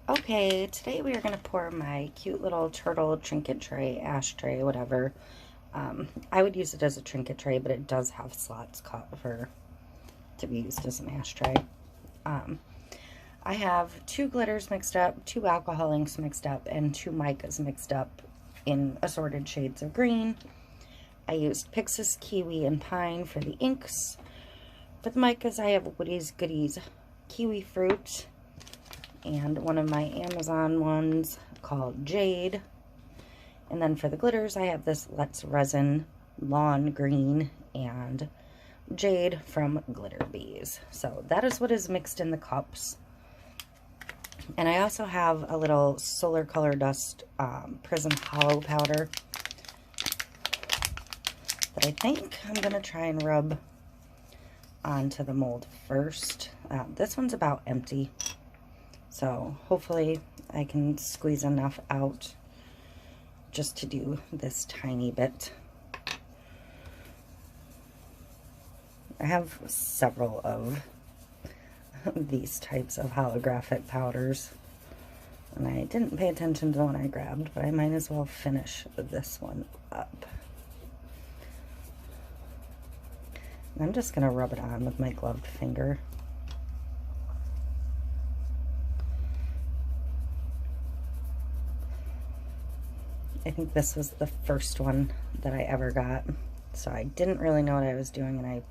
Okay, today we are going to pour my cute little turtle trinket tray, ashtray, whatever. I would use it as a trinket tray, but it does have slots cut for to be used as an ashtray. I have 2 glitters mixed up, 2 alcohol inks mixed up, and 2 micas mixed up in assorted shades of green. I used Pixiss, Kiwi, and Pine for the inks. For the micas, I have Woody's Goodies Kiwi Fruit, and one of my Amazon ones called Jade. And then for the glitters, I have this Let's Resin Lawn Green and Jade from Glitter Bees. So that is what is mixed in the cups. And I also have a little Solar Color Dust Prism Holo powder that I think I'm going to try and rub onto the mold first. This one's about empty. So hopefully I can squeeze enough out just to do this tiny bit. I have several of these types of holographic powders, and I didn't pay attention to the one I grabbed, but I might as well finish this one up. And I'm just going to rub it on with my gloved finger. I think this was the first one that I ever got, so I didn't really know what I was doing, and I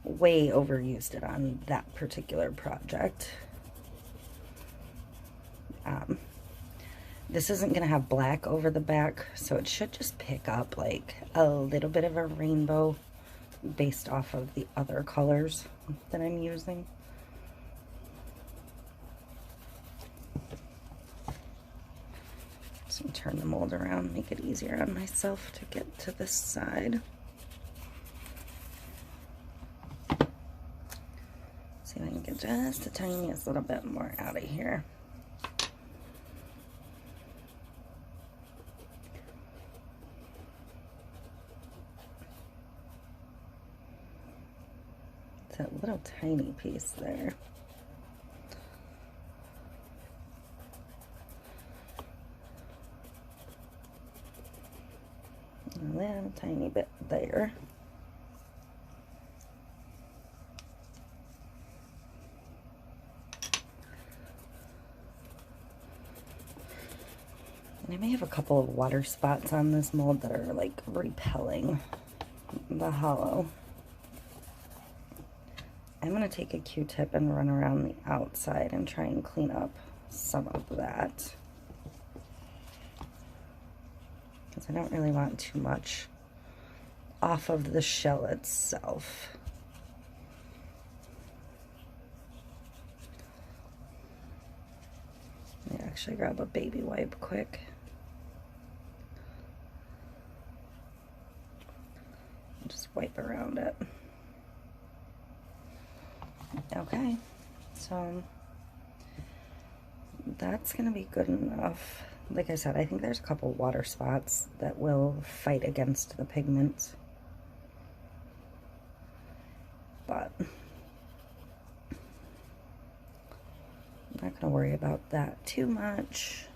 way overused it on that particular project. This isn't going to have black over the back, so it should just pick up like a little bit of a rainbow based off of the other colors that I'm using. So turn the mold around, make it easier on myself to get to this side. See if I can get just the tiniest little bit more out of here. It's that little tiny piece there. A little tiny bit there. And I may have a couple of water spots on this mold that are like repelling the hollow. I'm going to take a Q-tip and run around the outside and try and clean up some of that, because I don't really want too much off of the shell itself. Let me actually grab a baby wipe quick. And just wipe around it. Okay, so that's going to be good enough. Like I said, I think there's a couple water spots that will fight against the pigments. But I'm not going to worry about that too much.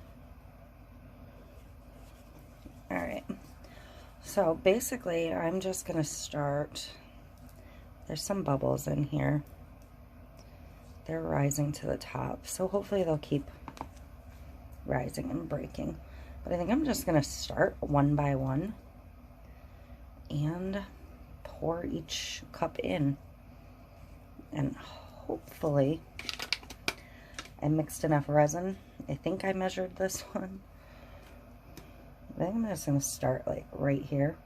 Alright, so basically I'm just going to start. There's some bubbles in here. They're rising to the top, so hopefully they'll keep rising and breaking. But I think I'm just going to start one by one and pour each cup in. And hopefully I mixed enough resin. I think I measured this one. I think I'm just going to start like right here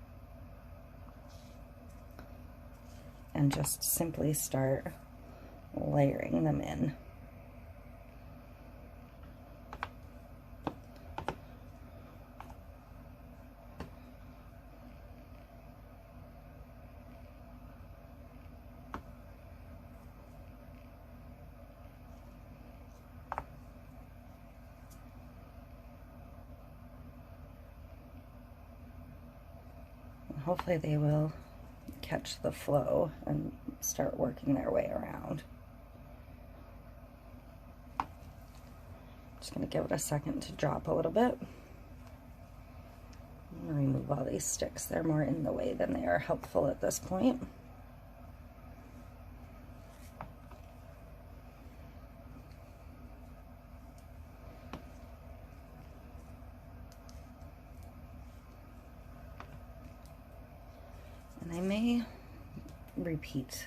and just simply start layering them in. Hopefully they will catch the flow and start working their way around. Just going to give it a second to drop a little bit. I'm going to remove all these sticks. They're more in the way than they are helpful at this point. And I may repeat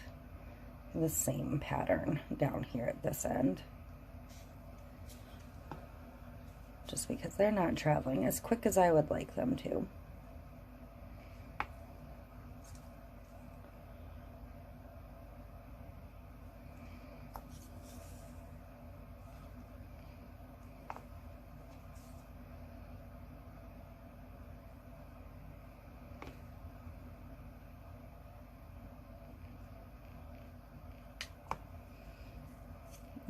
the same pattern down here at this end, just because they're not traveling as quick as I would like them to.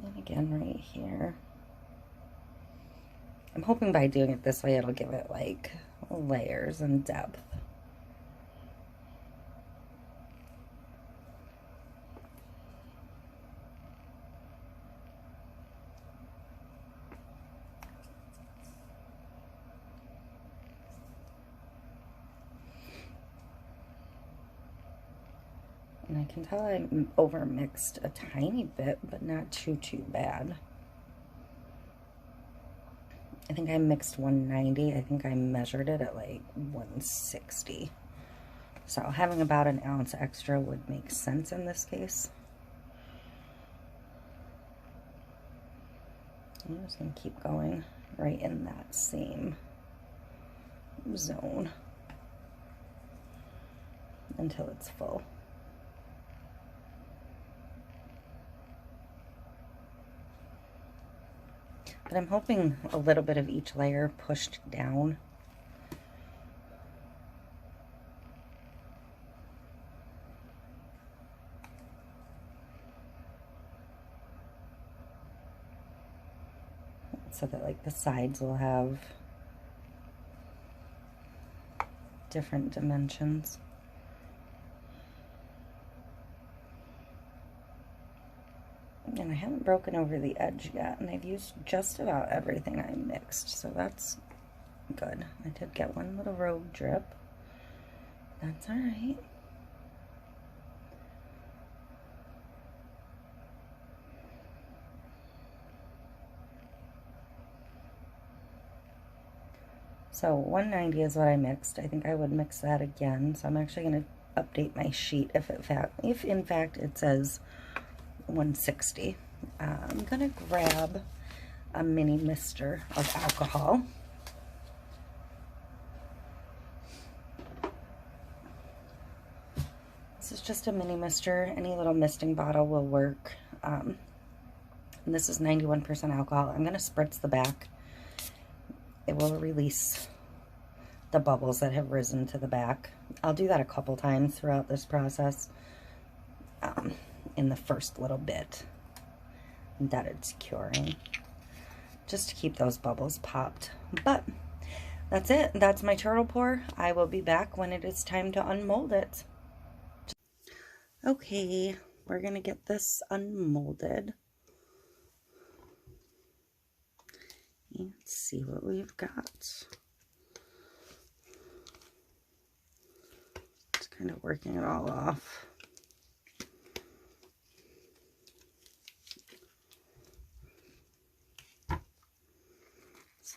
And again right here. I'm hoping by doing it this way it'll give it like layers and depth. And I can tell I over mixed a tiny bit, but not too bad. I think I mixed 190. I think I measured it at like 160. So having about an ounce extra would make sense in this case. I'm just going to keep going right in that same zone until it's full. But I'm hoping a little bit of each layer pushed down. So that like the sides will have different dimensions. And I haven't broken over the edge yet, and I've used just about everything I mixed, so that's good. I did get one little rogue drip. That's all right. So 190 is what I mixed. I think I would mix that again, so I'm actually going to update my sheet if in fact it says 160. I'm gonna grab a mini mister of alcohol. This is just a mini mister. Any little misting bottle will work. And this is 91% alcohol. I'm gonna spritz the back. It will release the bubbles that have risen to the back. I'll do that a couple times throughout this process. In the first little bit that it's curing, just to keep those bubbles popped. But that's it. That's my turtle pour. I will be back when it is time to unmold it. Okay, we're gonna get this unmolded. Let's see what we've got. Just kind of working it all off.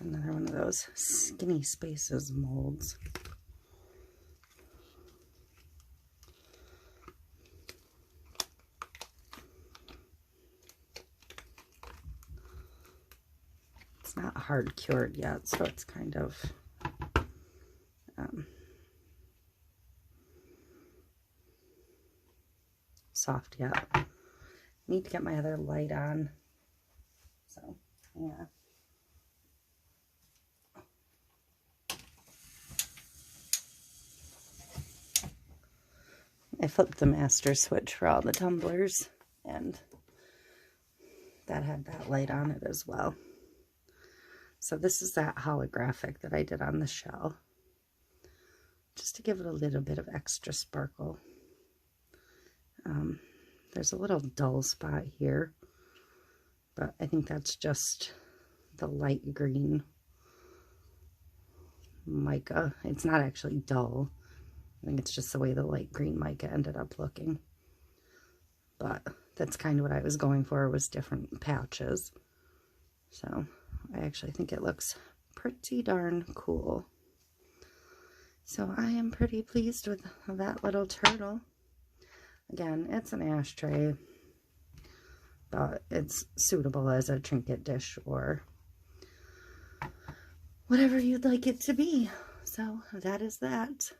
Another one of those skinny spaces molds. It's not hard cured yet, so it's kind of soft yet. Need to get my other light on. So, yeah. I flipped the master switch for all the tumblers, and that had that light on it as well. So this is that holographic that I did on the shell, just to give it a little bit of extra sparkle. There's a little dull spot here, but I think that's just the light green mica. It's not actually dull. I think it's just the way the light green mica ended up looking. But that's kind of what I was going for, was different patches. So I actually think it looks pretty darn cool. So I am pretty pleased with that little turtle. Again, it's an ashtray, but it's suitable as a trinket dish or whatever you'd like it to be. So that is that.